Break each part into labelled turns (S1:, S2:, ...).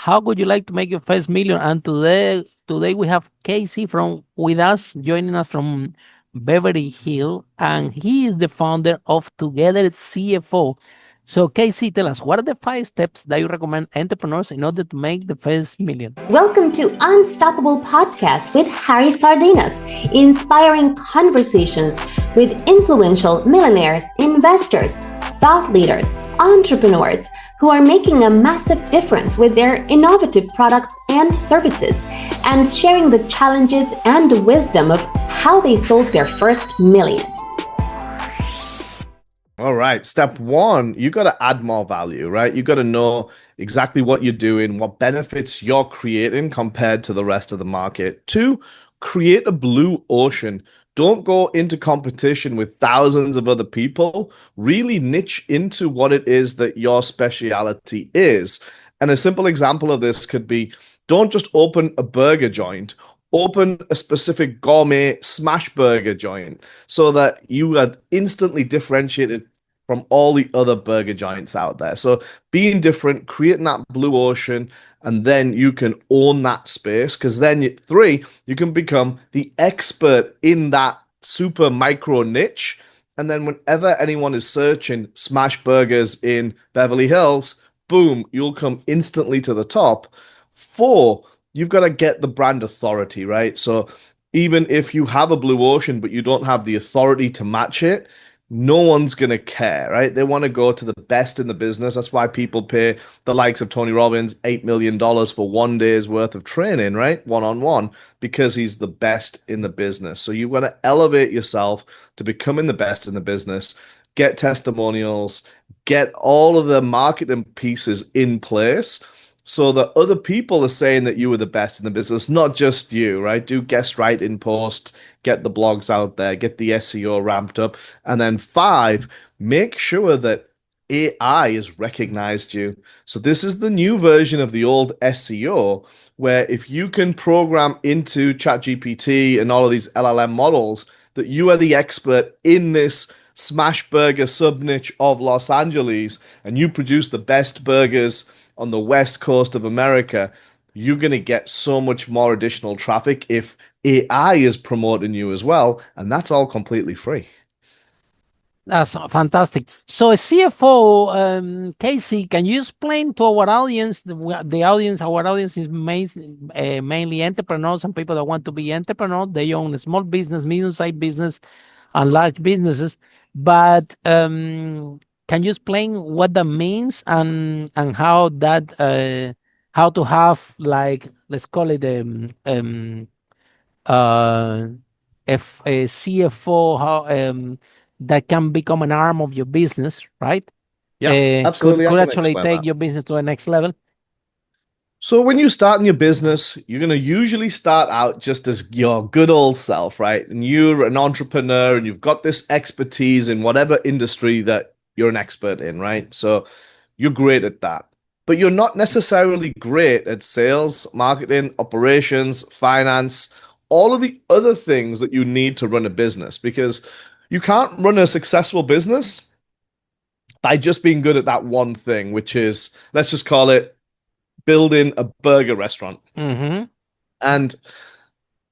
S1: how would you like to make your first million? And today we have Casey from with us, joining us from Beverly Hill, and he is the founder of Together CFO. So, Casey, tell us, what are the 5 steps that you recommend entrepreneurs in order to make the first million?
S2: Welcome to Unstoppable Podcast with Harry Sardinas, inspiring conversations with influential millionaires, investors, thought leaders, entrepreneurs who are making a massive difference with their innovative products and services, and sharing the challenges and wisdom of how they sold their first million.
S3: All right. Step one, you got to add more value, right? You got to know exactly what you're doing, what benefits you're creating compared to the rest of the market. 2, create a blue ocean. Don't go into competition with thousands of other people. Really niche into what it is that your speciality is. And a simple example of this could be, don't just open a burger joint. Open a specific gourmet smash burger joint so that you are instantly differentiated from all the other burger joints out there. So being different, creating that blue ocean, and then you can own that space, because then 3, you can become the expert in that super micro niche. And then whenever anyone is searching smash burgers in Beverly Hills, boom, you'll come instantly to the top. 4, you've got to get the brand authority, right? So even if you have a blue ocean, but you don't have the authority to match it, no one's going to care, right? They want to go to the best in the business. That's why people pay the likes of Tony Robbins $8 million for one day's worth of training, right? One-on-one, because he's the best in the business. So you want to elevate yourself to becoming the best in the business, get testimonials, get all of the marketing pieces in place, so that other people are saying that you were the best in the business, not just you, right? Do guest writing posts, get the blogs out there, get the SEO ramped up. And then 5, make sure that AI has recognized you. So this is the new version of the old SEO, where if you can program into ChatGPT and all of these LLM models that you are the expert in this smash burger sub niche of Los Angeles, and you produce the best burgers on the west coast of America, you're going to get so much more additional traffic if AI is promoting you as well. And that's all completely free.
S1: That's fantastic. So, a CFO, Casey, can you explain to our audience, our audience is mainly entrepreneurs and people that want to be entrepreneurs. They own a small business, medium-sized business, and large businesses. But can you explain what that means and how that how to have, like, let's call it uh if a CFO, how that can become an arm of your business, right?
S3: Yeah,
S1: Could
S3: absolutely. I
S1: could
S3: can
S1: actually
S3: explain
S1: take
S3: that.
S1: your business to the next level.
S3: So when you start in your business, you're going to usually start out just as your good old self, right? And you're an entrepreneur and you've got this expertise in whatever industry that you're an expert in, right? So you're great at that. But you're not necessarily great at sales, marketing, operations, finance, all of the other things that you need to run a business, because you can't run a successful business by just being good at that one thing, which is, let's just call it building a burger restaurant.
S1: Mm-hmm.
S3: And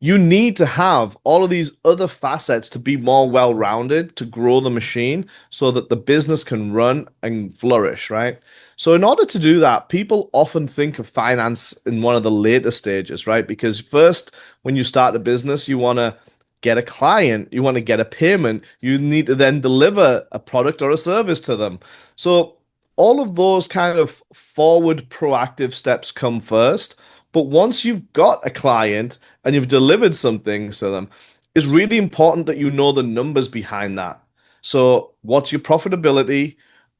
S3: you need to have all of these other facets to be more well-rounded, to grow the machine so that the business can run and flourish, right? So in order to do that, people often think of finance in one of the later stages, right? Because first, when you start a business, you want to get a client, you want to get a payment, you need to then deliver a product or a service to them. So all of those kind of forward proactive steps come first. But once you've got a client and you've delivered some things to them, it's really important that you know the numbers behind that. So what's your profitability?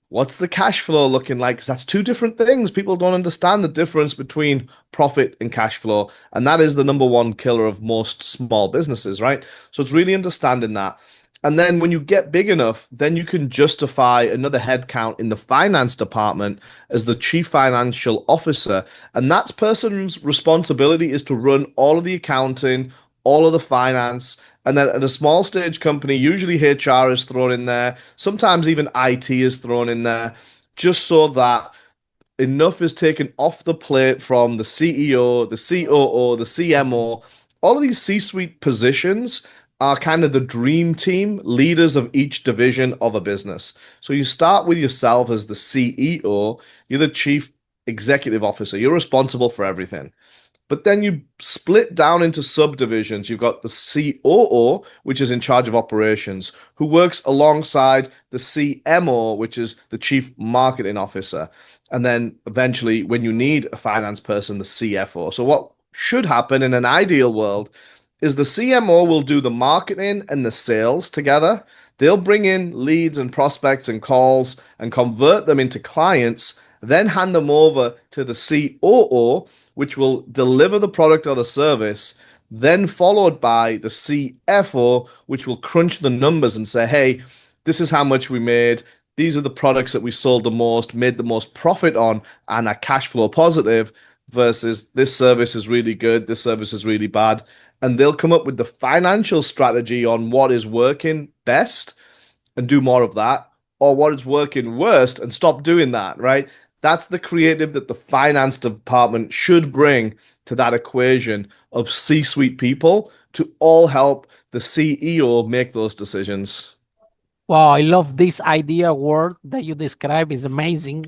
S3: What's the cash flow looking like? Because that's 2 different things. People don't understand the difference between profit and cash flow. And that is the number one killer of most small businesses, right? So it's really understanding that. And then when you get big enough, then you can justify another headcount in the finance department as the chief financial officer. And that person's responsibility is to run all of the accounting, all of the finance. And then at a small stage company, usually HR is thrown in there. Sometimes even IT is thrown in there, just so that enough is taken off the plate from the CEO, the COO, the CMO. All of these C-suite positions are kind of the dream team leaders of each division of a business. So you start with yourself as the CEO, you're the chief executive officer, you're responsible for everything. But then you split down into subdivisions. You've got the COO, which is in charge of operations, who works alongside the CMO, which is the chief marketing officer. And then eventually, when you need a finance person, the CFO. So, what should happen in an ideal world is the CMO will do the marketing and the sales together. They'll bring in leads and prospects and calls and convert them into clients, then hand them over to the COO, which will deliver the product or the service, then followed by the CFO, which will crunch the numbers and say, hey, this is how much we made. These are the products that we sold the most, made the most profit on, and are cash flow positive, versus this service is really good, this service is really bad. And they'll come up with the financial strategy on what is working best and do more of that, or what is working worst and stop doing that, right? That's the creative that the finance department should bring to that equation of C-suite people to all help the CEO make those decisions.
S1: Wow, I love this idea word that you describe is amazing.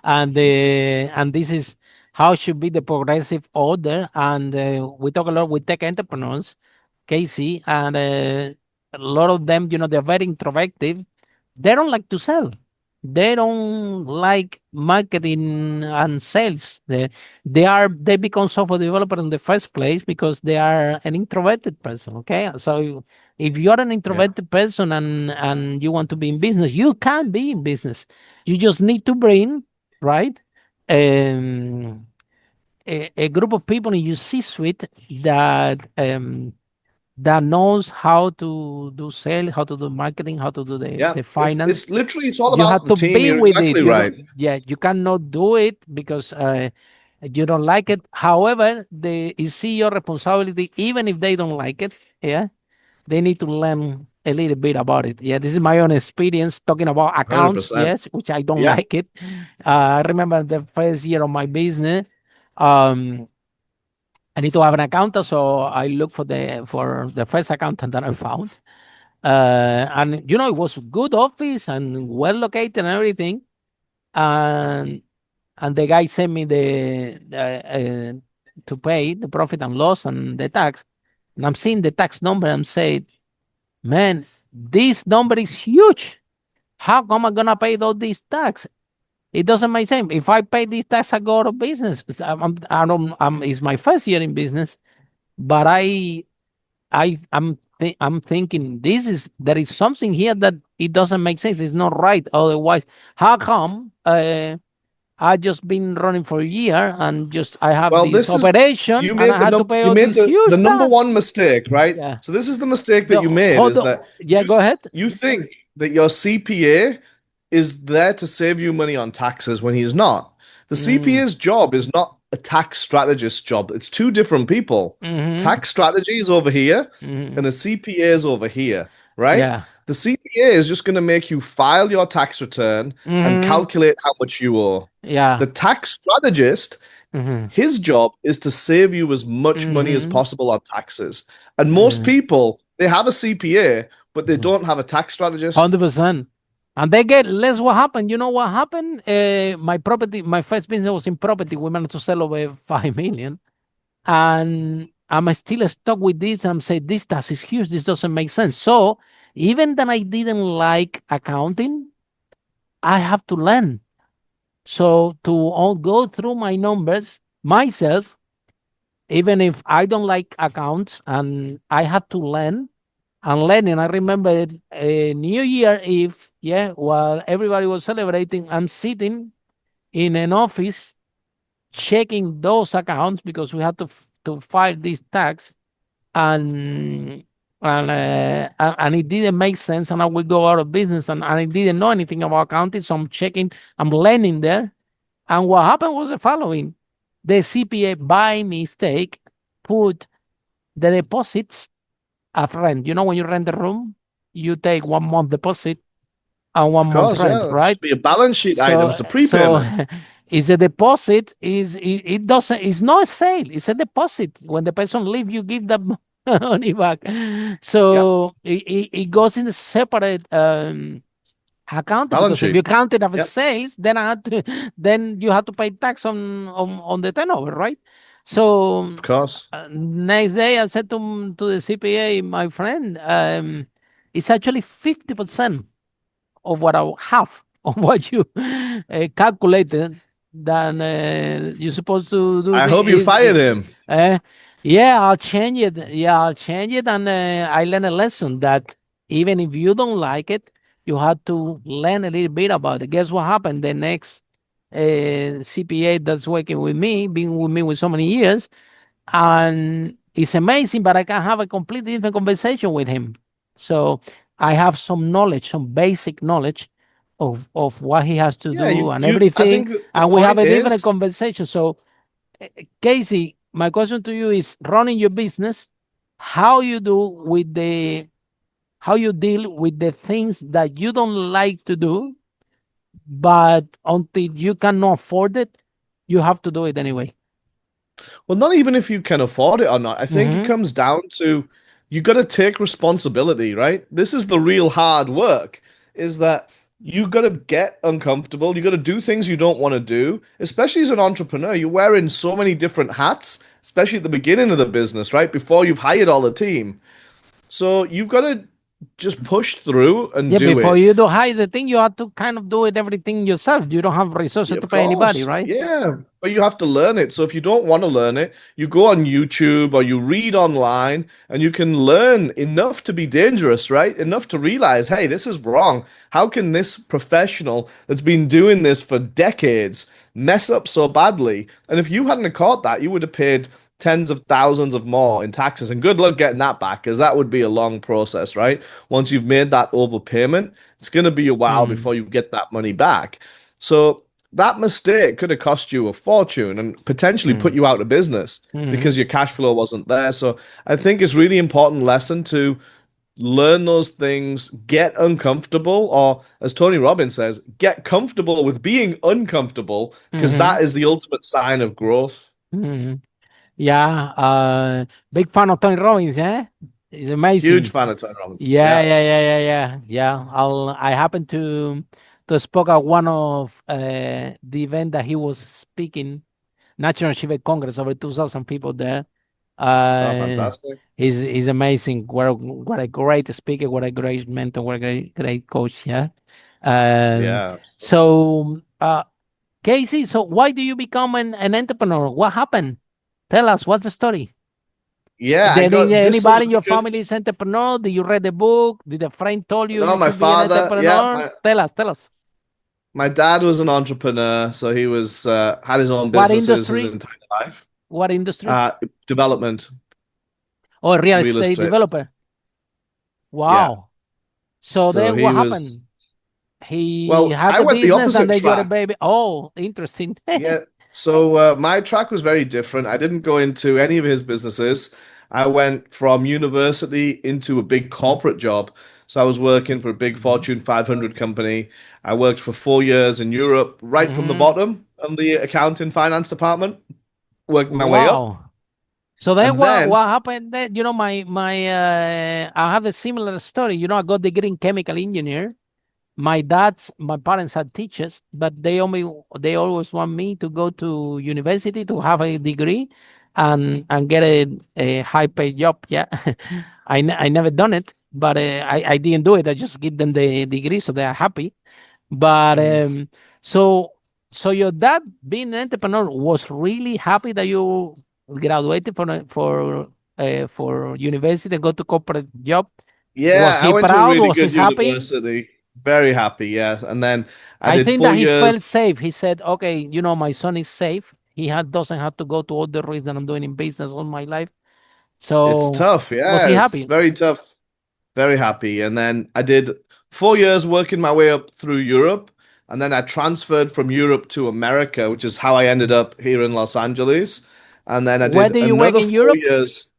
S1: And this is how should be the progressive order. And we talk a lot with tech entrepreneurs, Casey, and a lot of them, they're very introverted. They don't like to sell. They don't like marketing and sales. They become software developer in the first place because they are an introverted person. Okay, so if you're an
S3: Yeah,
S1: introverted person and you want to be in business, you can be in business. You just need to bring, right, um, a group of people in your C-suite that knows how to do sales, how to do marketing, how to do
S3: yeah.
S1: the
S3: It's
S1: finance.
S3: it's literally it's all
S1: You have
S3: about the
S1: to
S3: team.
S1: be
S3: You're
S1: with it.
S3: exactly
S1: You
S3: right.
S1: don't, yeah, you cannot do it because you don't like it. However, it's your responsibility, even if they don't like it. Yeah, they need to learn a little bit about it. Yeah, this is my own experience talking about accounts.
S3: 100%.
S1: Yes, which I don't
S3: Yeah,
S1: like it. I remember the first year of my business. Um, I need to have an accountant, so I look for the first accountant that I found. And it was good office and well located and everything. And the guy sent me to pay the profit and loss and the tax. And I'm seeing the tax number. I'm saying, man, this number is huge. How come I'm gonna pay all these tax? It doesn't make sense. If I pay this tax, I go out of business. 'Cause it's my first year in business, but I'm thinking there is something here that it doesn't make sense. It's not right. Otherwise, how come I just been running for a year and just I have
S3: well,
S1: this
S3: this is
S1: operation
S3: you
S1: and
S3: made
S1: I had to pay
S3: you
S1: all
S3: made
S1: these
S3: the
S1: huge
S3: number
S1: tax?
S3: one mistake, right?
S1: Yeah.
S3: So this is the mistake that
S1: The
S3: you made
S1: hold
S3: is
S1: on.
S3: that
S1: Yeah,
S3: you
S1: go ahead.
S3: you think that your CPA is there to save you money on taxes when he's not. The
S1: Mm,
S3: CPA's job is not a tax strategist's job. It's two different people.
S1: mm-hmm,
S3: Tax strategy is over here
S1: mm-hmm.
S3: and the CPA is over here, right?
S1: Yeah.
S3: The CPA is just going to make you file your tax return and
S1: Mm-hmm.
S3: calculate how much you owe.
S1: Yeah.
S3: The tax strategist,
S1: Mm-hmm.
S3: his job is to save you as much money as
S1: Mm-hmm.
S3: possible on taxes. And most
S1: Mm-hmm.
S3: people, they have a CPA, but they don't have a tax strategist.
S1: 100%. And they get less. What happened? You know what happened? My property, my first business was in property. We managed to sell over 5 million. And I'm still stuck with this. I'm saying this tax is huge. This doesn't make sense. So even that I didn't like accounting, I have to learn. So to all go through my numbers myself, even if I don't like accounts, and I have to learn and learning. I remember New Year Eve, yeah, while everybody was celebrating, I'm sitting in an office checking those accounts because we had to file this tax, and and it didn't make sense, and I will go out of business, and I didn't know anything about accounting, so I'm checking, I'm learning there, and what happened was the following: the CPA by mistake put the deposits of rent. When you rent a room, you take 1 month deposit and
S3: Of
S1: 1 month
S3: course,
S1: rent,
S3: yeah. It
S1: right?
S3: should be a balance sheet item.
S1: So
S3: It's a
S1: so
S3: prepayment.
S1: Is a deposit. It doesn't. It's not a sale. It's a deposit. When the person leave, you give them money back.
S3: Yep.
S1: So it goes in a separate account,
S3: Balance
S1: because if
S3: sheet.
S1: you count it as
S3: Yep.
S1: sales, then you have to pay tax on the turnover, right? So
S3: Of course.
S1: next day I said to the CPA, my friend, it's actually 50% of what I have, of what you calculated, than you're supposed to do.
S3: I hope you fired him.
S1: Yeah, I'll change it. Yeah, I'll change it. And I learned a lesson that even if you don't like it, you have to learn a little bit about it. Guess what happened? The next CPA that's working with me, being with me with so many years, and it's amazing, but I can have a completely different conversation with him. So I have some knowledge, some basic knowledge of what he has to
S3: Yeah,
S1: do and
S3: I
S1: everything,
S3: think that the
S1: and we have
S3: point
S1: a different
S3: is,
S1: conversation. So Casey, my question to you is, running your business, how you do with the how you deal with the things that you don't like to do, but until you cannot afford it, you have to do it anyway.
S3: well, not even if you can afford it or not. I think it
S1: Mm-hmm.
S3: comes down to you got to take responsibility, right? This is the real hard work, is that you got to get uncomfortable. You got to do things you don't want to do, especially as an entrepreneur. You're wearing so many different hats, especially at the beginning of the business, right? Before you've hired all the team. So you've got to just push through and
S1: Yeah,
S3: do
S1: before
S3: it.
S1: you do hide the thing, you have to kind of do it everything yourself. You don't have resources
S3: Yeah,
S1: to
S3: of
S1: pay anybody,
S3: course.
S1: right?
S3: Yeah. But you have to learn it. So if you don't want to learn it, you go on YouTube or you read online and you can learn enough to be dangerous, right? Enough to realize, hey, this is wrong. How can this professional that's been doing this for decades mess up so badly? And if you hadn't have caught that, you would have paid tens of thousands of more in taxes. And good luck getting that back, because that would be a long process, right? Once you've made that overpayment, it's going to be a while
S1: Mm,
S3: before you get that money back. So that mistake could have cost you a fortune and potentially put
S1: mm,
S3: you out of business
S1: mm,
S3: because your cash flow wasn't there. So I think it's really important lesson to learn those things, get uncomfortable, or as Tony Robbins says, get comfortable with being uncomfortable, because
S1: mm,
S3: that is the ultimate sign of growth.
S1: mm. Yeah, big fan of Tony Robbins, eh? It's
S3: Huge
S1: amazing.
S3: fan of Tony Robbins.
S1: Yeah,
S3: Yeah.
S1: yeah, yeah, yeah, yeah, yeah. I happened to spoke at one of the event that he was speaking, National Achievement Congress, over 2,000 people there.
S3: Oh,
S1: Uh,
S3: fantastic.
S1: he's amazing. What a great speaker, what a great mentor, what a great coach. Yeah. Um,
S3: Yeah.
S1: so Casey, so why do you become an entrepreneur? What happened? Tell us, what's the story?
S3: Yeah, I
S1: Did
S3: got
S1: anybody in your
S3: disillusioned.
S1: family is entrepreneur? Did you read the book? Did a friend told you
S3: No,
S1: you
S3: my
S1: should be an
S3: father, yeah,
S1: entrepreneur? Tell us, tell us.
S3: my dad was an entrepreneur, so he was had his own
S1: What
S3: businesses his
S1: industry?
S3: entire life.
S1: What industry?
S3: Uh, Development,
S1: Oh, real
S3: real
S1: estate
S3: estate.
S1: developer.
S3: Yeah.
S1: Wow. So
S3: So
S1: then
S3: he
S1: what
S3: was,
S1: happened? He
S3: well,
S1: had
S3: I
S1: the
S3: went the
S1: business and
S3: opposite
S1: then you had a
S3: track.
S1: baby. Oh, interesting.
S3: Yeah. So my track was very different. I didn't go into any of his businesses. I went from university into a big corporate job. So I was working for a big Fortune 500 company. I worked for 4 years in Europe, right from the
S1: Hmm.
S3: bottom of the accounting finance department, worked my way up.
S1: Wow. So then
S3: And then,
S1: what happened then? I have a similar story. I got degree in chemical engineer. My parents had teachers, but they always want me to go to university to have a degree and get a high paid job. Yeah. I never done it, but I didn't do it. I just give them the degree so they are happy. But
S3: Mhm.
S1: so your dad, being an entrepreneur, was really happy that you graduated for university and go to corporate job. Was
S3: Yeah, I
S1: he
S3: went to a
S1: proud?
S3: really
S1: Was he
S3: good
S1: happy?
S3: university. Very happy, yes. And then I
S1: I
S3: did
S1: think
S3: four
S1: that he
S3: years.
S1: felt safe. He said, "Okay, my son is safe. Doesn't have to go to all the risks that I'm doing in business all my life."
S3: It's
S1: So
S3: tough,
S1: was
S3: yeah.
S1: he
S3: It's
S1: happy?
S3: very tough. Very happy. And then I did 4 years working my way up through Europe. And then I transferred from Europe to America, which is how I ended up here in Los Angeles. And then I
S1: Where
S3: did
S1: do you work
S3: another
S1: in
S3: four
S1: Europe?
S3: years.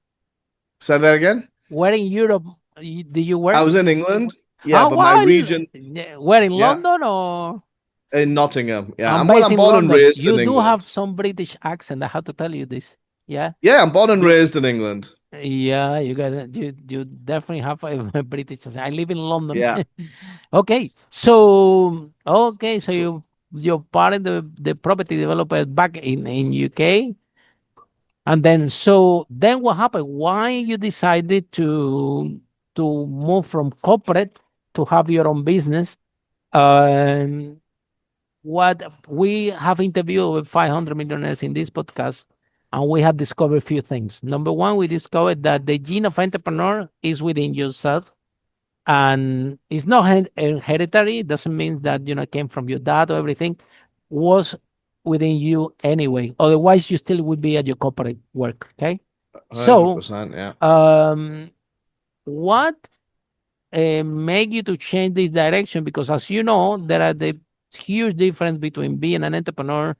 S3: Say that again?
S1: Where in Europe do you
S3: I
S1: work?
S3: was in England. Yeah,
S1: Oh,
S3: but my
S1: wow!
S3: region,
S1: Where in
S3: yeah.
S1: London or?
S3: In Nottingham. Yeah,
S1: I'm
S3: I'm, well,
S1: based
S3: I'm
S1: in
S3: born and
S1: London.
S3: raised
S1: You
S3: in
S1: do have
S3: England.
S1: some British accent. I have to tell you this. Yeah.
S3: Yeah, I'm born and
S1: You,
S3: raised in England.
S1: yeah, you definitely have a British accent. I live in London.
S3: Yeah.
S1: Okay. So
S3: So,
S1: you're part of the property developer back in UK. And then what happened? Why you decided to move from corporate to have your own business? Um, what we have interviewed with 500 millionaires in this podcast, and we have discovered a few things. Number one, we discovered that the gene of entrepreneur is within yourself, and it's not hereditary. It doesn't mean that it came from your dad or everything. Was within you anyway. Otherwise, you still would be at your corporate work. Okay, so
S3: 100%. Yeah.
S1: what make you to change this direction? Because as you know, there are the huge difference between being an entrepreneur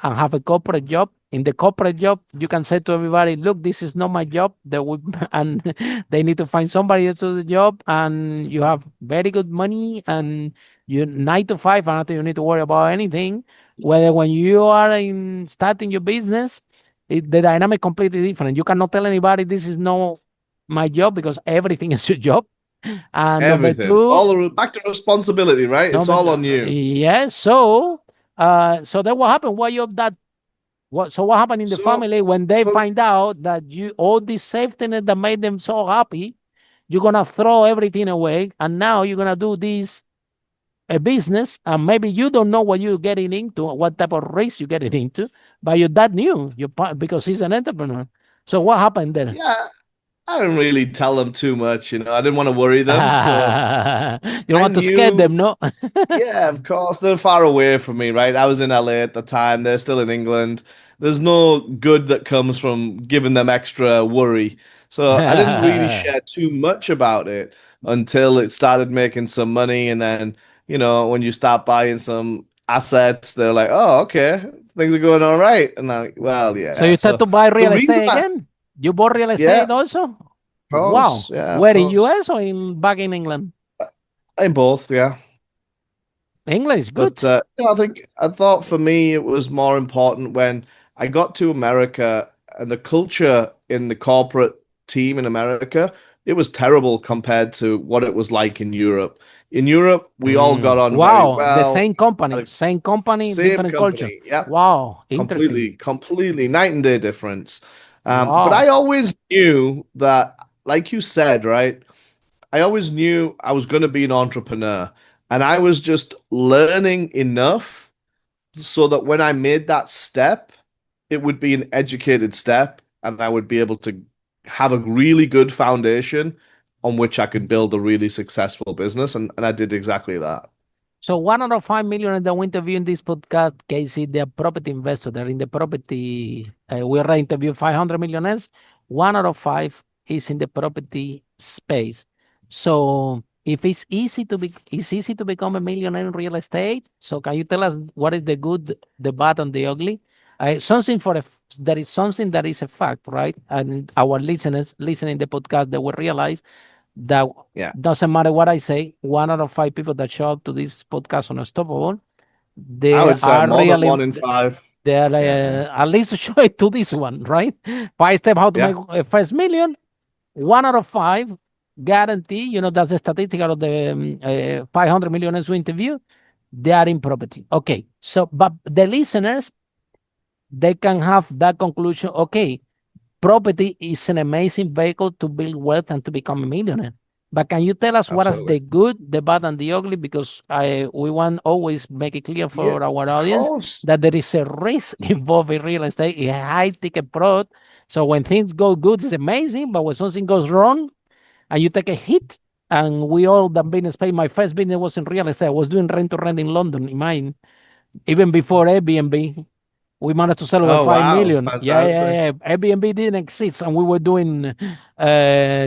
S1: and have a corporate job. In the corporate job, you can say to everybody, "Look, this is not my job." They would, and they need to find somebody else to do the job, and you have very good money, and you 9 to 5, and not you need to worry about anything. Whether when you are in starting your business, the dynamic completely different. You cannot tell anybody this is no my job because everything is your job. And number
S3: Everything.
S1: two,
S3: Back to responsibility, right? It's all on you.
S1: yes. So then what happened? Why you that? What happened in the
S3: So
S1: family when they
S3: for
S1: find out that you all this safety net that made them so happy, you're gonna throw everything away, and now you're gonna do this a business, and maybe you don't know what you're getting into, what type of race you're getting into, but your dad knew because he's an entrepreneur. So what happened there?
S3: yeah, I didn't really tell them too much, I didn't want to worry them. So
S1: You don't
S3: I
S1: want to scare
S3: knew,
S1: them, no?
S3: yeah, of course, they're far away from me, right? I was in LA at the time, they're still in England. There's no good that comes from giving them extra worry. So I didn't really share too much about it until it started making some money. And then, when you start buying some assets, they're like, oh, okay, things are going all right. And I'm like, well,
S1: So
S3: yeah.
S1: you start
S3: So
S1: to buy
S3: the
S1: real
S3: reason
S1: estate
S3: I,
S1: again? You bought real
S3: yeah,
S1: estate
S3: of
S1: also?
S3: course,
S1: Wow.
S3: yeah, of
S1: Where in
S3: course.
S1: US or in back in England?
S3: In both, yeah.
S1: English,
S3: But
S1: good.
S3: I thought for me it was more important when I got to America and the culture in the corporate team in America, it was terrible compared to what it was like in Europe. In Europe, we all got on very
S1: Wow. The
S3: well. Had a
S1: same company,
S3: same
S1: different culture.
S3: company. Yep.
S1: Wow. Interesting.
S3: Completely night and day difference. But I
S1: Wow.
S3: always knew that, like you said, right? I always knew I was going to be an entrepreneur, and I was just learning enough so that when I made that step, it would be an educated step, and I would be able to have a really good foundation on which I could build a really successful business. And I did exactly that.
S1: So 1 out of 5 million that we interview in this podcast, Casey, they're property investor. They're in the property. We already interviewed 500 millionaires. 1 out of 5 is in the property space. So if it's easy to become a millionaire in real estate. So can you tell us what is the good, the bad, and the ugly? There is something that is a fact, right? And our listeners listening the podcast, they will realize that
S3: Yeah.
S1: doesn't matter what I say, 1 out of 5 people that show up to this podcast on Unstoppable,
S3: I
S1: they
S3: would say
S1: are
S3: more than
S1: really,
S3: one in five.
S1: they are
S3: Yeah.
S1: at least show it to this one, right? 5 step how to make
S3: Yeah.
S1: a first million. 1 out of 5 guarantee, that's the statistic out of the 500 millionaires we interview. They are in property. Okay. So, but the listeners, they can have that conclusion. Okay, property is an amazing vehicle to build wealth and to become a millionaire. But can you tell us what is
S3: Absolutely.
S1: the good, the bad, and the ugly? Because we want always make it clear
S3: Yeah,
S1: for our
S3: of
S1: audience
S3: course.
S1: that there is a risk involved in real estate, a high ticket product. So when things go good, it's amazing. But when something goes wrong and you take a hit, and we all that business pay. My first business was in real estate. I was doing rent to rent in London, in mine, even before Airbnb. We managed to sell over
S3: Oh,
S1: five
S3: wow.
S1: million. Yeah, yeah,
S3: Fantastic.
S1: yeah. Airbnb didn't exist, and we were doing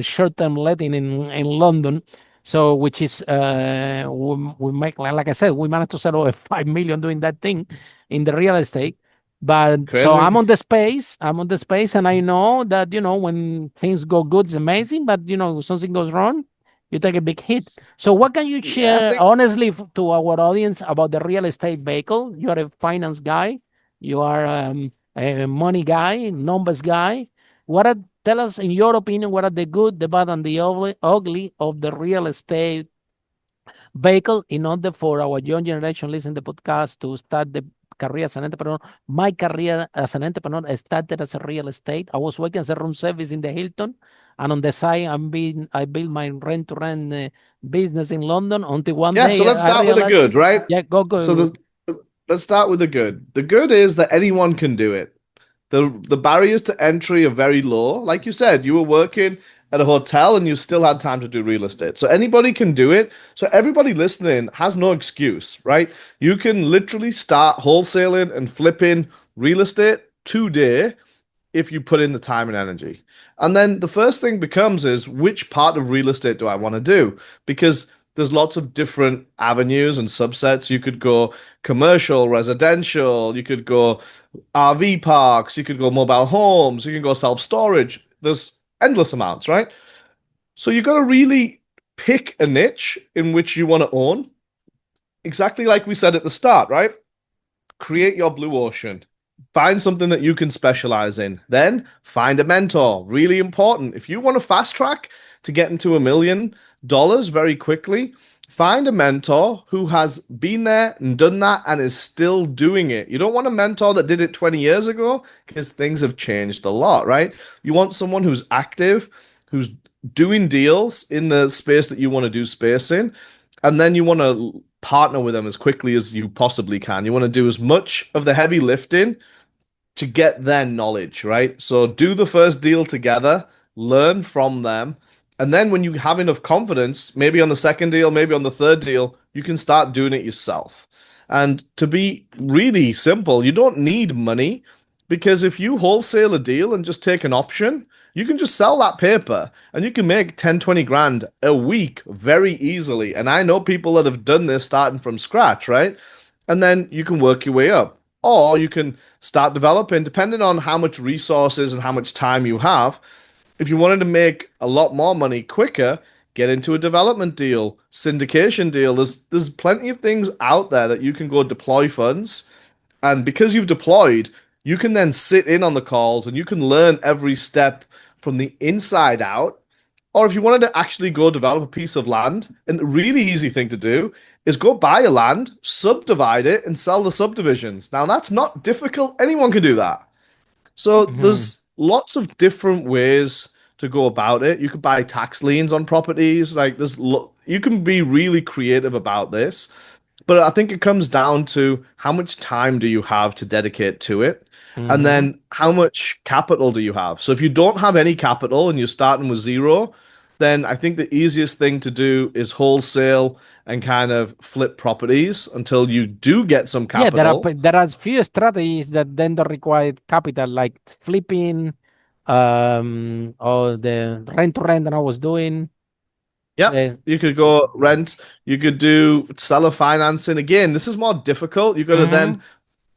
S1: short-term letting in London. So, which is we make like I said, we managed to sell over 5 million doing that thing in the real estate. But so
S3: Crazy.
S1: I'm on the space. I'm on the space, and I know that when things go good, it's amazing. But something goes wrong, You take a big hit. So what can you
S3: Yeah, I
S1: share
S3: think
S1: honestly to our audience about the real estate vehicle? You are a finance guy. You are a money guy, numbers guy. What are, tell us, in your opinion, what are the good, the bad, and the ugly of the real estate vehicle in order for our young generation listening to the podcast to start the career as an entrepreneur. My career as an entrepreneur started as a real estate. I was working as a room service in the Hilton, and on the side, I built my rent-to-rent business in London until one
S3: yeah. So
S1: day
S3: let's
S1: I
S3: start with the
S1: realized,
S3: good, right?
S1: yeah,
S3: So
S1: go.
S3: there's let's start with the good. The good is that anyone can do it. The barriers to entry are very low. Like you said, you were working at a hotel and you still had time to do real estate. So anybody can do it. So everybody listening has no excuse, right? You can literally start wholesaling and flipping real estate today if you put in the time and energy. And then the first thing becomes is which part of real estate do I want to do? Because there's lots of different avenues and subsets. You could go commercial, residential, you could go RV parks, you could go mobile homes, you can go self-storage. There's endless amounts, right? So you got to really pick a niche in which you want to own. Exactly like we said at the start, right? Create your blue ocean. Find something that you can specialize in. Then find a mentor. Really important. If you want to fast track to get into $1 million very quickly, find a mentor who has been there and done that and is still doing it. You don't want a mentor that did it 20 years ago because things have changed a lot, right? You want someone who's active, who's doing deals in the space that you want to do space in, and then you want to partner with them as quickly as you possibly can. You want to do as much of the heavy lifting to get their knowledge, right? So do the first deal together, learn from them, and then when you have enough confidence, maybe on the second deal, maybe on the third deal, you can start doing it yourself. And to be really simple, you don't need money because if you wholesale a deal and just take an option, you can just sell that paper and you can make 10, 20 grand a week very easily. And I know people that have done this starting from scratch, right? And then you can work your way up. Or you can start developing, depending on how much resources and how much time you have. If you wanted to make a lot more money quicker, get into a development deal, syndication deal. There's plenty of things out there that you can go deploy funds. And because you've deployed, you can then sit in on the calls and you can learn every step from the inside out. Or if you wanted to actually go develop a piece of land, and a really easy thing to do is go buy a land, subdivide it, and sell the subdivisions. Now, that's not difficult. Anyone can do that. So
S1: Mhm.
S3: there's lots of different ways to go about it. You could buy tax liens on properties. Like you can be really creative about this. But I think it comes down to how much time do you have to dedicate to it? And
S1: Mhm.
S3: then how much capital do you have? So if you don't have any capital and you're starting with zero, then I think the easiest thing to do is wholesale and kind of flip properties until you do get some
S1: Yeah,
S3: capital.
S1: there are few strategies that then don't require capital, like flipping, or the rent to rent that I was doing.
S3: Yep.
S1: Uh,
S3: You could go rent, you could do seller financing. Again, this is more difficult. You got to then
S1: mhm.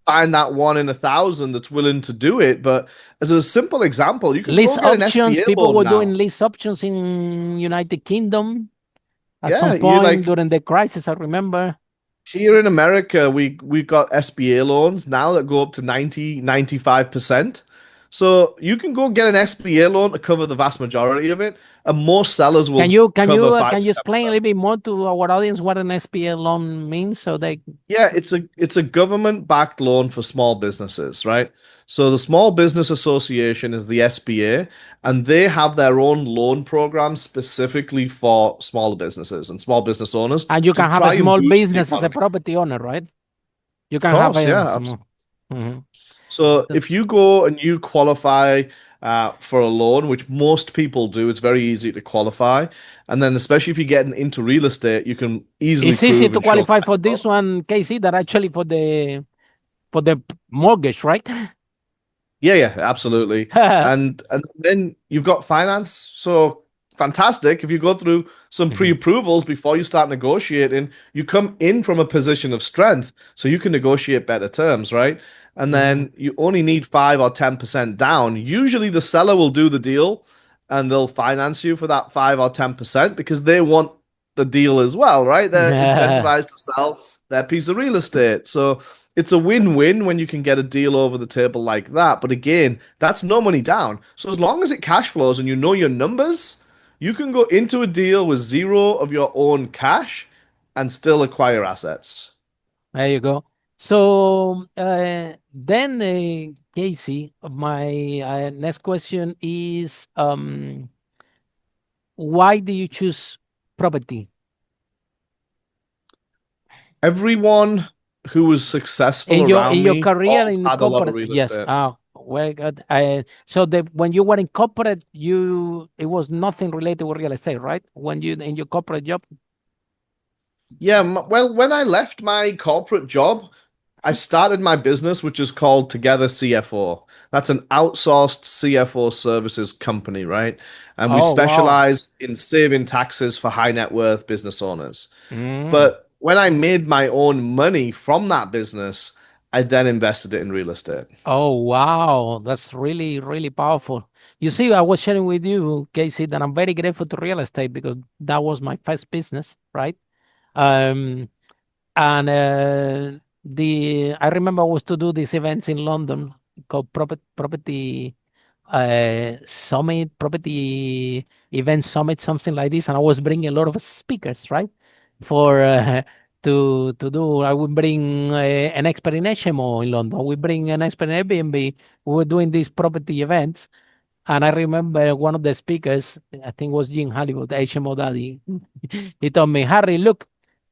S3: find that one in 1,000 that's willing to do it. But as a simple example, you can
S1: Lease
S3: go get an
S1: options.
S3: SBA
S1: People
S3: loan
S1: were doing
S3: now.
S1: lease options in United Kingdom at
S3: Yeah,
S1: some
S3: you
S1: point
S3: like
S1: during the crisis. I remember.
S3: here in America, we got SBA loans now that go up to 95%. So you can go get an SBA loan to cover the vast majority of it, and most sellers will cover 5
S1: Can
S3: to
S1: you explain a
S3: 10%.
S1: little bit more to our audience what an SPL loan means, so they?
S3: Yeah, it's a government-backed loan for small businesses, right? So the Small Business Association is the SBA, and they have their own loan program specifically for smaller businesses and small business owners
S1: And you
S3: to
S1: can have a
S3: try and
S1: small
S3: boost the
S1: business as a
S3: economy.
S1: property owner, right? You
S3: Of
S1: can have
S3: course,
S1: a
S3: yeah.
S1: small. Mhm.
S3: So if you go and you qualify for a loan, which most people do, it's very easy to qualify. And then especially if you're getting into real estate, you can easily
S1: It's easy
S3: prove
S1: to
S3: and show
S1: qualify for this
S3: capital.
S1: one, Casey, that actually for the mortgage, right?
S3: Yeah, yeah, absolutely. And then you've got finance. So fantastic. If you go through some
S1: Mhm.
S3: pre-approvals before you start negotiating, you come in from a position of strength, so you can negotiate better terms, right? And
S1: Mhm.
S3: then you only need 5 or 10% down. Usually the seller will do the deal and they'll finance you for that 5 or 10% because they want the deal as well, right? They're incentivized to sell their piece of real estate. So it's a win-win when you can get a deal over the table like that. But again, that's no money down. So as long as it cash flows and you know your numbers, you can go into a deal with zero of your own cash and still acquire assets.
S1: There you go. So then, Casey, my next question is, why do you choose property
S3: Everyone who was successful
S1: in
S3: around
S1: your
S3: me
S1: career
S3: all
S1: in the
S3: had a lot of
S1: corporate?
S3: real
S1: Yes.
S3: estate.
S1: Oh, very good. So when you were in corporate, it was nothing related with real estate, right? When you in your corporate job.
S3: Yeah, well, when I left my corporate job, I started my business, which is called Together CFO. That's an outsourced CFO services company, right? And we
S1: Oh, wow.
S3: specialize in saving taxes for high net worth business owners.
S1: Mm.
S3: But when I made my own money from that business, I then invested it in real estate.
S1: Oh, wow. That's really, really powerful. You see, I was sharing with you, Casey, that I'm very grateful to real estate because that was my first business, right? Um, and I remember I was to do these events in London called property summit, property event summit, something like this, and I was bringing a lot of speakers, right? For to do, I would bring an expert in HMO in London. We bring an expert in Airbnb. We were doing these property events, and I remember one of the speakers, I think was Jim Hollywood, the HMO daddy. He told me, Harry, look,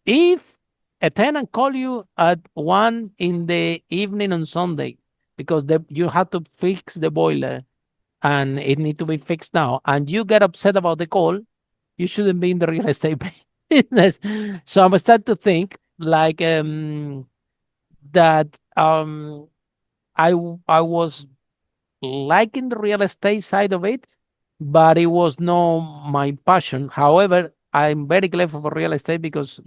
S1: if a tenant call you at 1 in the evening on Sunday because you have to fix the boiler and it need to be fixed now, and you get upset about the call, you shouldn't be in the real estate business. So I'm starting to think like that I was liking the real estate side of it, but it was not my passion. However, I'm very grateful for real estate because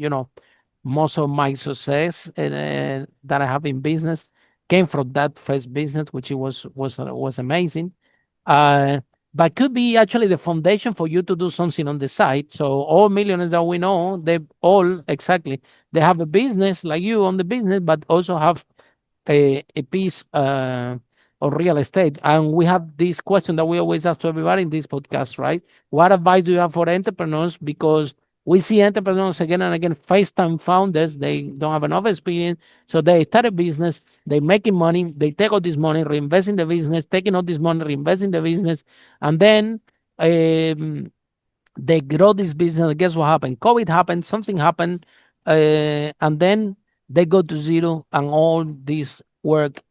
S1: most of my success that I have in business came from that first business, which it was amazing. Uh, but could be actually the foundation for you to do something on the side. So all millionaires that we know, they all exactly they have a business like you on the business, but also have a piece of real estate. And we have this question that we always ask to everybody in this podcast, right? What advice do you have for entrepreneurs? Because we see entrepreneurs again and again, first-time founders, they don't have enough experience. So they start a business, they making money, they take all this money, reinvest in the business, taking all this money, reinvest in the business, and then they grow this business. Guess what happened? COVID happened, something happened, and then they go to zero, and all this work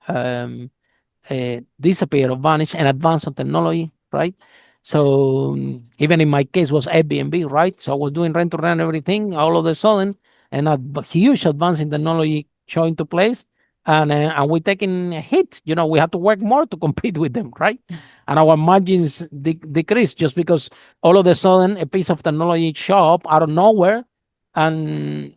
S1: disappear or vanish and advance on technology, right? So even in my case was Airbnb, right? So I was doing rent to rent everything all of a sudden, and a huge advance in technology showing to place, and we're taking a hit. We have to work more to compete with them, right? And our margins decrease just because all of a sudden a piece of technology show up out of nowhere and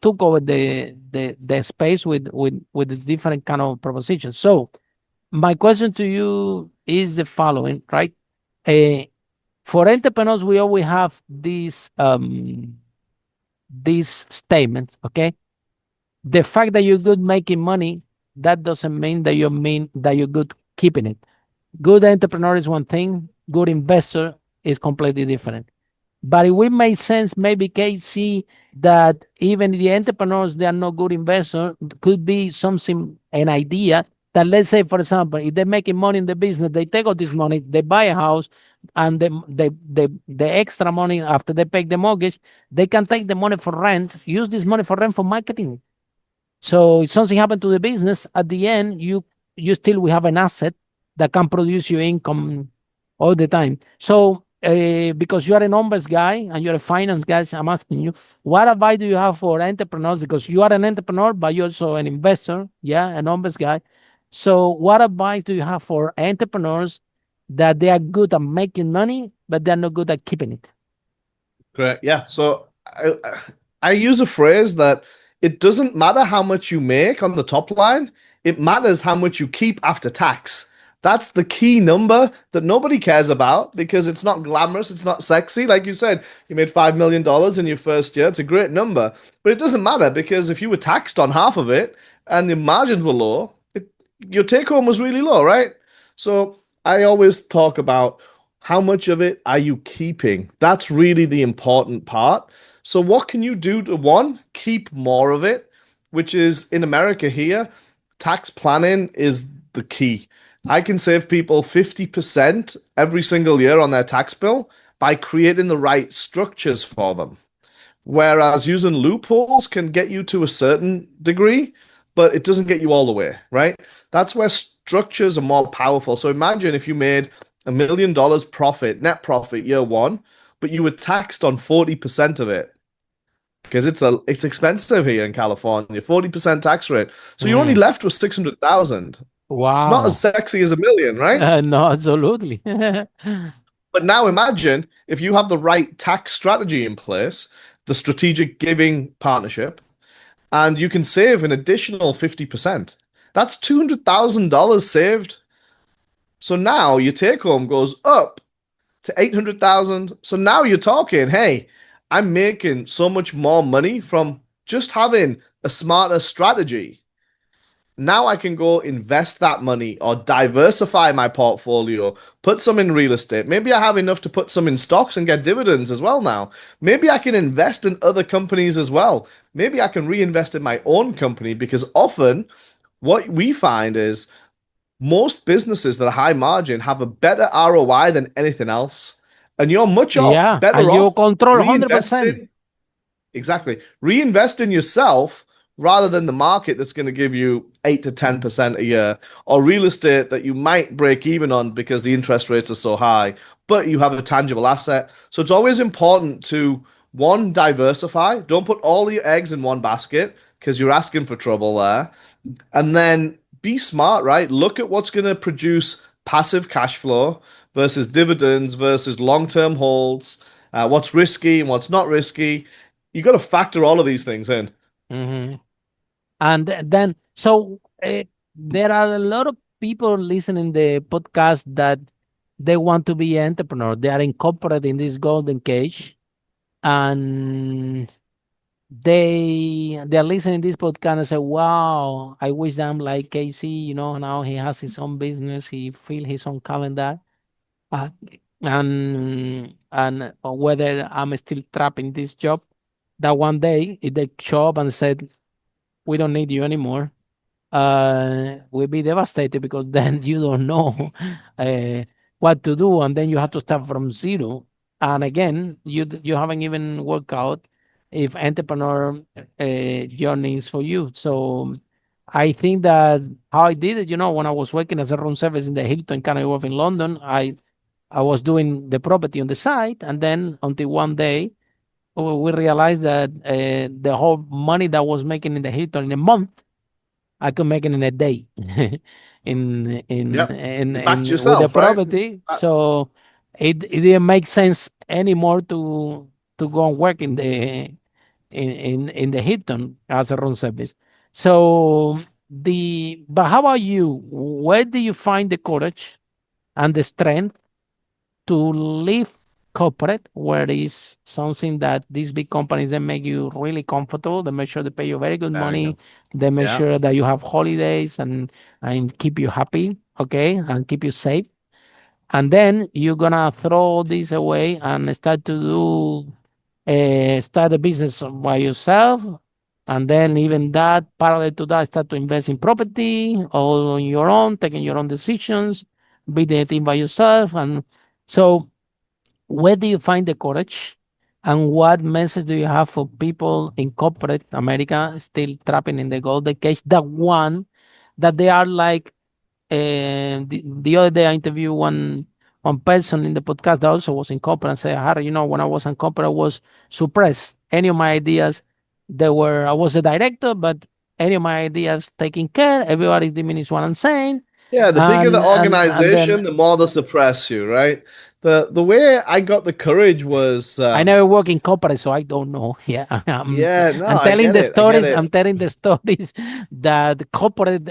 S1: took over the space with the different kind of propositions. So my question to you is the following, right? Uh, for entrepreneurs, we always have these statements, okay? The fact that you're good making money, that doesn't mean that you're good keeping it. Good entrepreneur is one thing, good investor is completely different. But it would make sense, maybe, KC, that even the entrepreneurs, they are not good investors, could be something, an idea that, let's say, for example, if they're making money in the business, they take all this money, they buy a house, and the extra money after they pay the mortgage, they can take the money for rent, use this money for rent for marketing. So if something happened to the business, at the end, you still will have an asset that can produce you income all the time. So because you are a numbers guy and you're a finance guy, I'm asking you, what advice do you have for entrepreneurs? Because you are an entrepreneur, but you're also an investor, yeah, a numbers guy. So what advice do you have for entrepreneurs that they are good at making money, but they're not good at keeping it?
S3: Correct. Yeah. So I use a phrase that it doesn't matter how much you make on the top line, it matters how much you keep after tax. That's the key number that nobody cares about because it's not glamorous, it's not sexy. Like you said, you made $5 million in your first year. It's a great number, but it doesn't matter because if you were taxed on half of it and the margins were low, your take home was really low, right? So I always talk about how much of it are you keeping? That's really the important part. So what can you do to one, keep more of it, which is in America here, tax planning is the key. I can save people 50% every single year on their tax bill by creating the right structures for them. Whereas using loopholes can get you to a certain degree, but it doesn't get you all the way, right? That's where structures are more powerful. So imagine if you made $1 million profit, net profit year one, but you were taxed on 40% of it because it's expensive here in California, 40% tax rate. So you're only
S1: Mhm.
S3: left with 600,000. It's not as
S1: Wow.
S3: sexy as a million, right?
S1: No, absolutely.
S3: But now imagine if you have the right tax strategy in place, the strategic giving partnership, and you can save an additional 50%. That's $200,000 saved. So now your take home goes up to 800,000. So now you're talking, hey, I'm making so much more money from just having a smarter strategy. Now I can go invest that money or diversify my portfolio, put some in real estate. Maybe I have enough to put some in stocks and get dividends as well now. Maybe I can invest in other companies as well. Maybe I can reinvest in my own company because often what we find is most businesses that are high margin have a better ROI than anything else. And you're much
S1: Yeah,
S3: better
S1: and you
S3: off
S1: control 100%.
S3: reinvesting. Exactly. Reinvest in yourself rather than the market that's going to give you 8 to 10% a year, or real estate that you might break even on because the interest rates are so high, but you have a tangible asset. So it's always important to one, diversify. Don't put all your eggs in one basket because you're asking for trouble there. And then be smart, right? Look at what's going to produce passive cash flow versus dividends versus long-term holds, what's risky and what's not risky. You got to factor all of these things in.
S1: Hmm. And then, so there are a lot of people listening the podcast that they want to be an entrepreneur. They are incorporated in this golden cage, and they're listening this podcast and say, "Wow, I wish I'm like KC. You know, now he has his own business. He fill his own calendar, uh, and whether I'm still trapped in this job. That one day, if they show up and said, 'We don't need you anymore,' will be devastated because then you don't know uh, what to do, and then you have to start from zero. And again, you haven't even worked out if entrepreneur journey is for you. So I think that how I did it, when I was working as a room service in the Hilton Canary Wharf in London, I was doing the property on the side, and then until one day we realized that the whole money that I was making in the Hilton in a month I could make it in a day
S3: Yep. You backed
S1: in with the
S3: yourself, right?
S1: property. So it didn't make sense anymore to go and work in the Hilton as a room service. So but how about you? Where do you find the courage and the strength to leave corporate, where it is something that these big companies, they make you really comfortable, they make sure they pay you very good
S3: Very
S1: money,
S3: good.
S1: they make
S3: Yeah.
S1: sure that you have holidays and keep you happy, okay, and keep you safe. And then you're gonna throw this away and start to do start a business by yourself. And then even that, parallel to that, start to invest in property all on your own, taking your own decisions, be the team by yourself. And so where do you find the courage? And what message do you have for people in corporate America still trapping in the golden cage? The one that they are like, the other day I interviewed one person in the podcast that also was in corporate and said, Harry, when I was in corporate, I was suppressed. Any of my ideas, I was a director, but any of my ideas taking care, everybody diminished what I'm saying.
S3: Yeah, the bigger the
S1: And then
S3: organization, the more they suppress you, right? The way I got the courage was
S1: I never work in corporate, so I don't know. Yeah,
S3: yeah, no,
S1: I'm
S3: I
S1: telling
S3: get
S1: the
S3: it. I get
S1: stories.
S3: it.
S1: I'm telling the stories that the corporate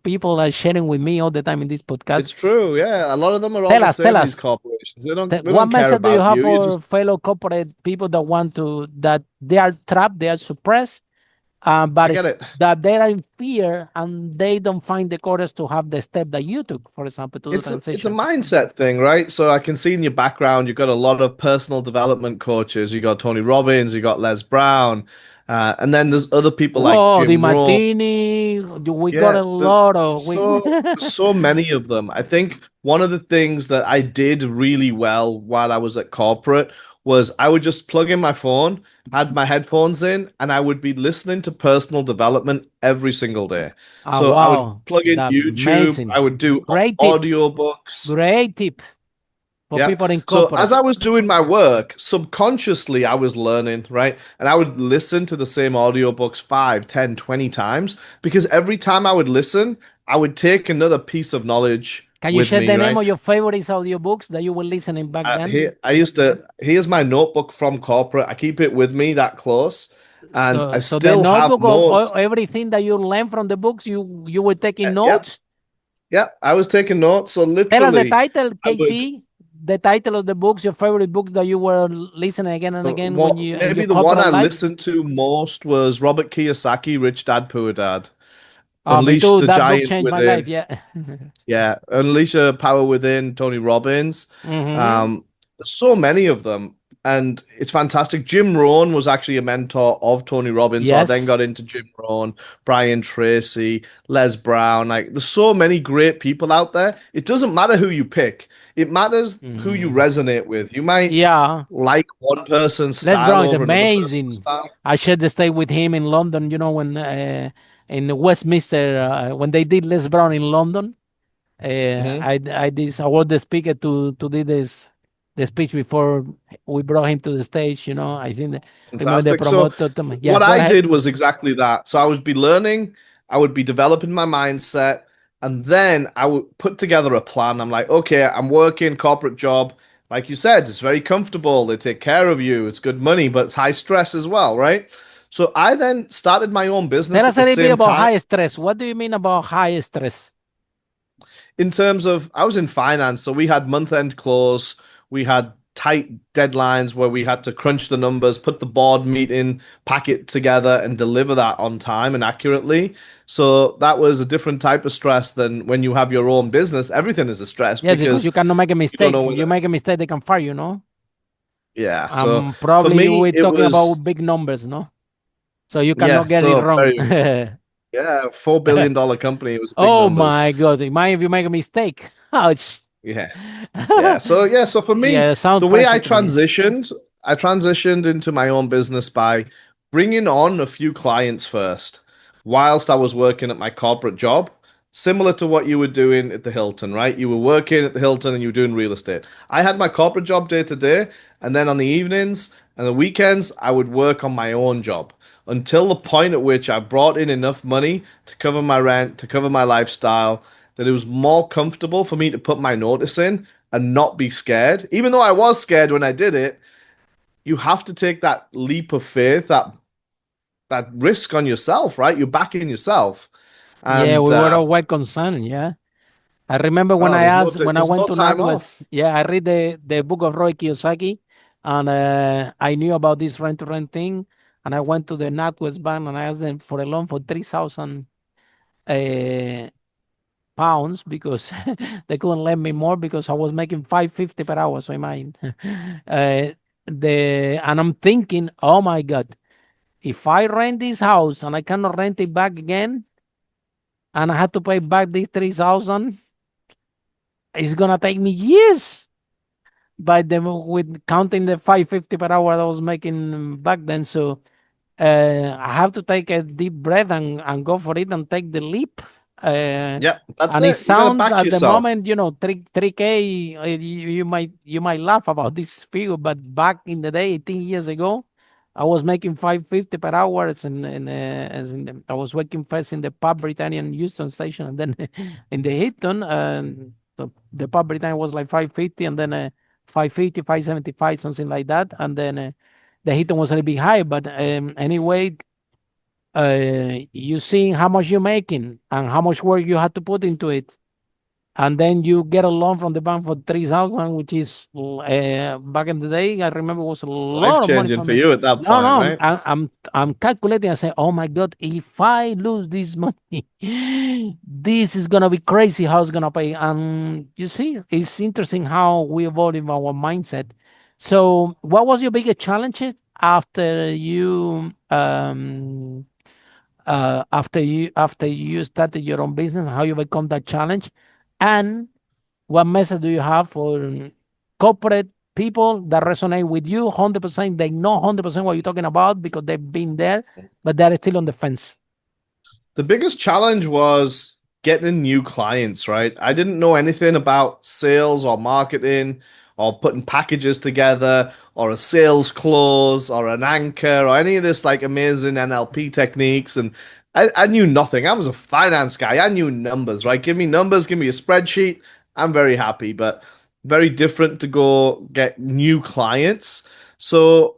S1: people are sharing with me all the time in this podcast.
S3: It's true, yeah. A lot of them are all
S1: Tell
S3: the
S1: us, tell
S3: same, these
S1: us.
S3: corporations. They
S1: What
S3: don't care
S1: message do you
S3: about
S1: have
S3: you. You just
S1: for fellow corporate people that want to that they are trapped, they are suppressed,
S3: I
S1: but
S3: get
S1: it's
S3: it.
S1: that they are in fear and they don't find the courage to have the step that you took, for example, to the
S3: It's a
S1: transition.
S3: mindset thing, right? So I can see in your background you've got a lot of personal development coaches. You got Tony Robbins, you got Les Brown, and then there's other people like
S1: Oh, the
S3: Jim Rohn.
S1: Martini, we got
S3: Yeah,
S1: a lot of we.
S3: so many of them. I think one of the things that I did really well while I was at corporate was I would just plug in my phone, had my headphones in, and I would be listening to personal development every single day.
S1: Ah,
S3: So I would
S1: wow,
S3: plug in
S1: that's
S3: YouTube,
S1: amazing.
S3: I would do
S1: Great tip,
S3: audiobooks.
S1: great tip for
S3: Yeah.
S1: people in
S3: So as
S1: corporate.
S3: I was doing my work, subconsciously I was learning, right? And I would listen to the same audiobooks 5, 10, 20 times because every time I would listen, I would take another piece of knowledge
S1: Can you
S3: with
S1: share
S3: me,
S1: the name
S3: right?
S1: of your favorites audiobooks that you were listening back then?
S3: Here I used to here's my notebook from corporate. I keep it with me that close, and I
S1: So the
S3: still have
S1: notebook of
S3: notes.
S1: everything that you learned from the books, you were taking
S3: Yep,
S1: notes.
S3: yep. I was taking notes. So
S1: Tell us the
S3: literally
S1: title,
S3: I would
S1: KC. The title of the books, your favorite books that you were listening again and again when
S3: what
S1: you in your
S3: maybe the one
S1: corporate
S3: I
S1: life.
S3: listened to most was Robert Kiyosaki, Rich Dad Poor Dad.
S1: Oh, me
S3: Unleash
S1: too.
S3: the
S1: That book
S3: Giant
S1: changed my life.
S3: Within.
S1: Yeah.
S3: Yeah, Unleash a Power Within, Tony Robbins.
S1: Hmm.
S3: There's so many of them, and it's fantastic. Jim Rohn was actually a mentor of Tony Robbins, so I then
S1: Yes.
S3: got into Jim Rohn, Brian Tracy, Les Brown. Like, there's so many great people out there. It doesn't matter who you pick; it matters who you
S1: Hmm.
S3: resonate with. You might
S1: Yeah.
S3: like one person's
S1: Les
S3: style
S1: Brown is
S3: over another person's
S1: amazing.
S3: style.
S1: I shared the stay with him in London, when in Westminster, when they did Les Brown in London.
S3: Hmm.
S1: I was the speaker to do this the speech before we brought him to the stage. I think remember the
S3: Fantastic. So
S1: promoter to me. Yeah,
S3: what
S1: go
S3: I
S1: ahead.
S3: did was exactly that. So I would be learning, I would be developing my mindset, and then I would put together a plan. I'm like, okay, I'm working corporate job. Like you said, it's very comfortable. They take care of you. It's good money, but it's high stress as well, right? So I then started my own
S1: Tell
S3: business
S1: us
S3: at
S1: a
S3: the
S1: little bit
S3: same
S1: about
S3: time.
S1: high stress. What do you mean about high stress?
S3: In terms of I was in finance, so we had month-end close, we had tight deadlines where we had to crunch the numbers, put the board meeting, pack it together, and deliver that on time and accurately. So that was a different type of stress than when you have your own business. Everything is a stress
S1: Yes, because
S3: because
S1: you cannot make a
S3: you don't
S1: mistake.
S3: know
S1: If you
S3: whether.
S1: make a mistake, they can fire you. No.
S3: Yeah. So for
S1: Probably you
S3: me,
S1: were
S3: it
S1: talking about
S3: was
S1: big numbers. No. So you cannot
S3: yeah.
S1: get it
S3: So
S1: wrong.
S3: very yeah, $4 billion company. It was big
S1: Oh
S3: numbers.
S1: my God! Imagine if you make a mistake. Ouch.
S3: Yeah. Yeah. So for me,
S1: Yeah, sound
S3: the way
S1: pressure to me.
S3: I transitioned into my own business by bringing on a few clients first whilst I was working at my corporate job, similar to what you were doing at the Hilton, right? You were working at the Hilton and you were doing real estate. I had my corporate job day to day, and then on the evenings and the weekends, I would work on my own job until the point at which I brought in enough money to cover my rent, to cover my lifestyle, that it was more comfortable for me to put my notice in and not be scared. Even though I was scared when I did it, you have to take that leap of faith, that risk on yourself, right? You're backing yourself.
S1: Yeah,
S3: And
S1: we were all quite concerned. Yeah. I remember when
S3: oh,
S1: I asked when I
S3: there's
S1: went
S3: no
S1: to
S3: time off.
S1: NatWest. Yeah, I read the book of Roy Kiyosaki, and I knew about this rent to rent thing. And I went to the NatWest bank and I asked them for a loan for 3,000 uh, pounds because they couldn't lend me more because I was making 550 per hour. So imagine. And I'm thinking, oh my God, if I rent this house and I cannot rent it back again, and I had to pay back these 3,000, it's gonna take me years. By the with counting the 550 per hour I was making back then. So I have to take a deep breath and go for it and take the leap. Uh,
S3: Yeah, that's
S1: and it
S3: it. You got to
S1: sounds
S3: back
S1: at the
S3: yourself.
S1: moment, 3K. You might laugh about this figure, but back in the day, 18 years ago, I was making 550 per hour. I was working first in the Pub Britannia in Houston station, and then in the Hilton. The Pub Britannia was like 550, and then 550, 575, something like that. And then the hit was a little bit high. But anyway, you seeing how much you're making and how much work you had to put into it, and then you get a loan from the bank for 3,000, which is back in the day. I remember it was a
S3: Life
S1: lot of money
S3: changing
S1: from
S3: for
S1: the.
S3: you at that
S1: No,
S3: point,
S1: no,
S3: right?
S1: I'm calculating. I say, oh my God, if I lose this money, this is gonna be crazy. How it's gonna pay? And you see, it's interesting how we evolve in our mindset. So, what was your biggest challenge after you after you started your own business, how you become that challenge, and what message do you have for corporate people that resonate with you 100%? They know 100% what you're talking about because they've been there, but they're still on the fence.
S3: The biggest challenge was getting new clients, right? I didn't know anything about sales or marketing or putting packages together or a sales close or an anchor or any of this like amazing NLP techniques. And I knew nothing. I was a finance guy. I knew numbers, right? Give me numbers, give me a spreadsheet. I'm very happy, but very different to go get new clients. So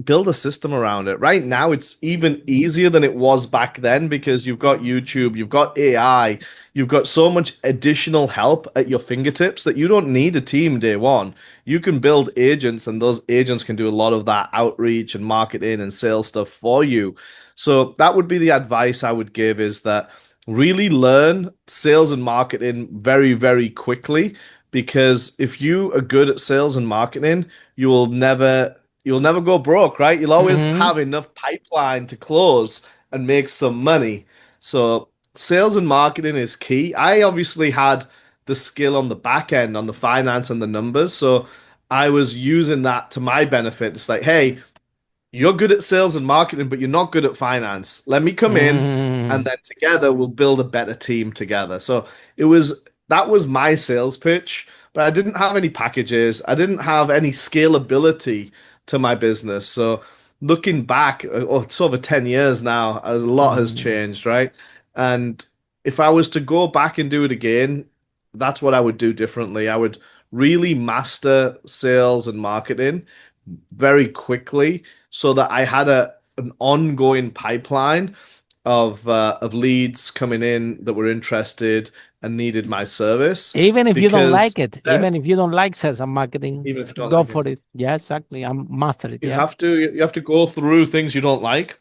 S3: build a system around it. Right now, it's even easier than it was back then because you've got YouTube, you've got AI, you've got so much additional help at your fingertips that you don't need a team day one. You can build agents, and those agents can do a lot of that outreach and marketing and sales stuff for you. So that would be the advice I would give is that really learn sales and marketing very, very quickly because if you are good at sales and marketing, you will never go broke, right? You'll always
S1: Mm-hmm.
S3: have enough pipeline to close and make some money. So sales and marketing is key. I obviously had the skill on the back end, on the finance and the numbers. So I was using that to my benefit. It's like, hey, you're good at sales and marketing, but you're not good at finance. Let me come in and
S1: Mm-hmm.
S3: then together we'll build a better team together. So that was my sales pitch, but I didn't have any packages. I didn't have any scalability to my business. So looking back, it's over 10 years now, a lot has
S1: Mm-hmm.
S3: changed, right? And if I was to go back and do it again, that's what I would do differently. I would really master sales and marketing very quickly so that I had an ongoing pipeline of leads coming in that were interested and needed my service
S1: Even if you don't
S3: because
S1: like it,
S3: that,
S1: even if you don't like sales and marketing,
S3: even if you don't
S1: go
S3: like it,
S1: for it. Yeah, exactly. I'm master it.
S3: you
S1: Yeah.
S3: have to you have to go through things you don't like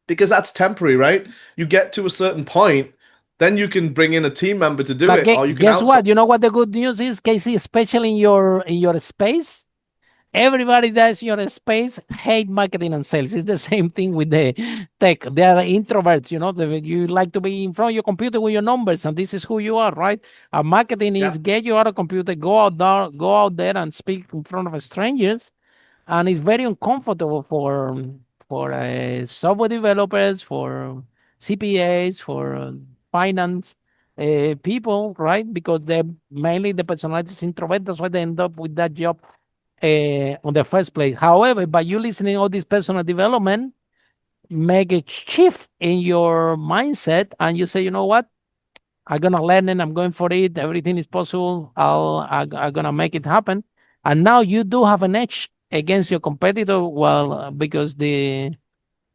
S3: because that's temporary, right? You get to a certain point, then you can bring in a team member to do
S1: But
S3: it, or you can
S1: guess what? You
S3: outsource
S1: know
S3: it.
S1: what the good news is, Casey, especially in your space. Everybody that's in your space hate marketing and sales. It's the same thing with the tech. They are introverts, you like to be in front of your computer with your numbers, and this is who you are, right? Marketing is
S3: Yeah.
S1: get you out of computer, go out there and speak in front of strangers, and it's very uncomfortable for software developers, for CPAs, for finance people, right? Because they mainly the personality is introvert. That's why they end up with that job on the first place. However, by you listening all this personal development, make a shift in your mindset, and you say, you know what? I'm gonna learn it. I'm going for it. Everything is possible. I'm gonna make it happen. And now you do have an edge against your competitor. Well, because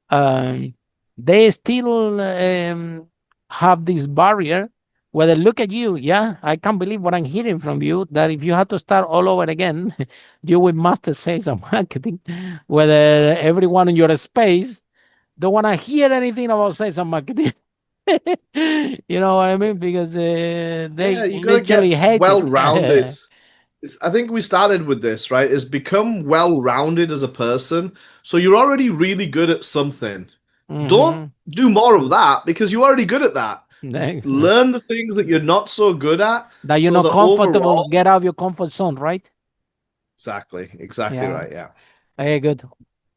S1: um, they still have this barrier where they look at you. Yeah, I can't believe what I'm hearing from you. That if you had to start all over again, you would master sales and marketing. Whether everyone in your space don't want to hear anything about sales and marketing. You know what I mean? Because
S3: Yeah,
S1: they
S3: you got to
S1: literally
S3: get
S1: hate it.
S3: well-rounded. I think we started with this, right? Is become well-rounded as a person. So you're already really good at something. Don't
S1: Hmm.
S3: do more of that because you're already good at that. Learn the things that you're not so good at
S1: That you're
S3: so
S1: not
S3: that
S1: comfortable,
S3: overall,
S1: get out of your comfort zone, right?
S3: exactly
S1: Yeah.
S3: right. Yeah.
S1: Very good.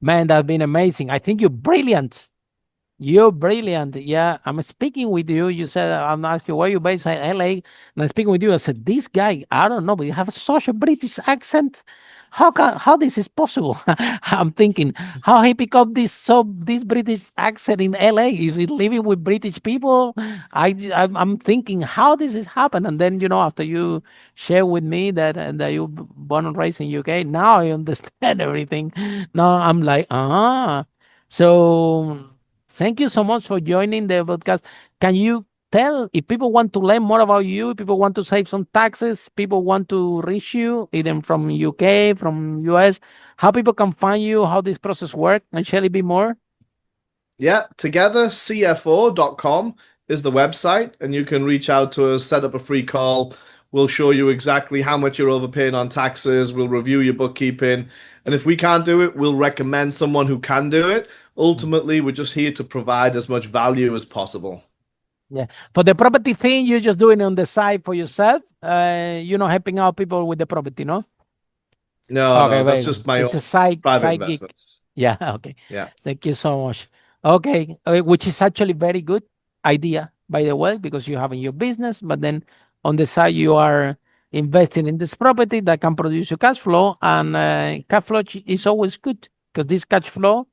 S1: Man, that's been amazing. I think you're brilliant. You're brilliant. Yeah, I'm speaking with you. You said I'm asking where you based in LA, and I'm speaking with you. I said, this guy, I don't know, but you have such a British accent. How this is possible? I'm thinking how he pick up this British accent in LA. Is he living with British people? I'm thinking how this is happen, and then after you share with me that you born and raised in UK, now I understand everything. Now I'm like so. Thank you so much for joining the podcast. Can you tell if people want to learn more about you, people want to save some taxes, people want to reach you, either from UK, from US, how people can find you, how this process works, and shall it be more?
S3: Yeah, togethercfo.com is the website, and you can reach out to us, set up a free call. We'll show you exactly how much you're overpaying on taxes. We'll review your bookkeeping. And if we can't do it, we'll recommend someone who can do it. Ultimately, we're just here to provide as much value as possible.
S1: Yeah. For the property thing, you're just doing it on the side for yourself, helping out people with the property, no?
S3: No,
S1: Okay,
S3: that's
S1: very
S3: just
S1: good.
S3: my
S1: It's
S3: own
S1: a side
S3: private
S1: gig.
S3: investments.
S1: Yeah, okay.
S3: Yeah.
S1: Thank you so much. Okay, which is actually very good idea, by the way, because you have in your business, but then on the side you are investing in this property that can produce you cash flow, and cash flow is always good because this cash flow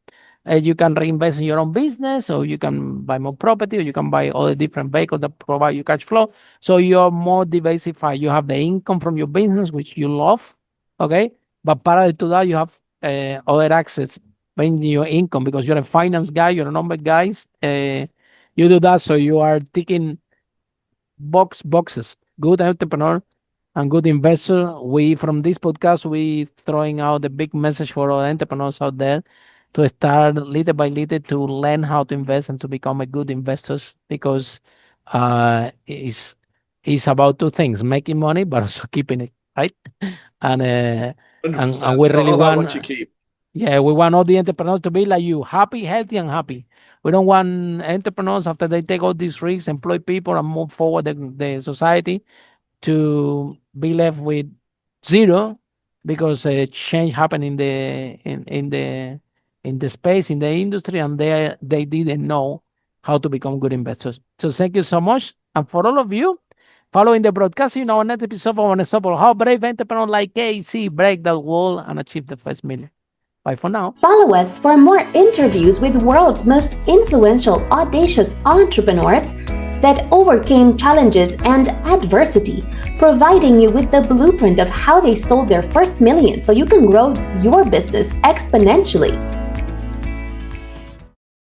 S1: you can reinvest in your own business, or you can buy more property, or you can buy all the different vehicles that provide you cash flow. So you're more diversified. You have the income from your business, which you love, okay, but parallel to that, you have other assets bringing your income because you're a finance guy, you're a number guy. You do that, so you are ticking boxes. Good entrepreneur and good investor. We from this podcast we throwing out the big message for all entrepreneurs out there to start little by little to learn how to invest and to become a good investors because it's about two things: making money, but also keeping it right. And and
S3: 100%.
S1: we
S3: It's
S1: really
S3: all about
S1: want,
S3: what you keep.
S1: yeah, we want all the entrepreneurs to be like you, happy, healthy, and happy. We don't want entrepreneurs after they take all these risks, employ people, and move forward the society to be left with zero because change happened in the space in the industry, and they didn't know how to become good investors. So thank you so much, and for all of you following the broadcast in our next episode of Unstoppable, how brave entrepreneurs like KC break that wall and achieve the first million. Bye for now.
S2: Follow us for more interviews with world's most influential, audacious entrepreneurs that overcame challenges and adversity, providing you with the blueprint of how they sold their first million so you can grow your business exponentially.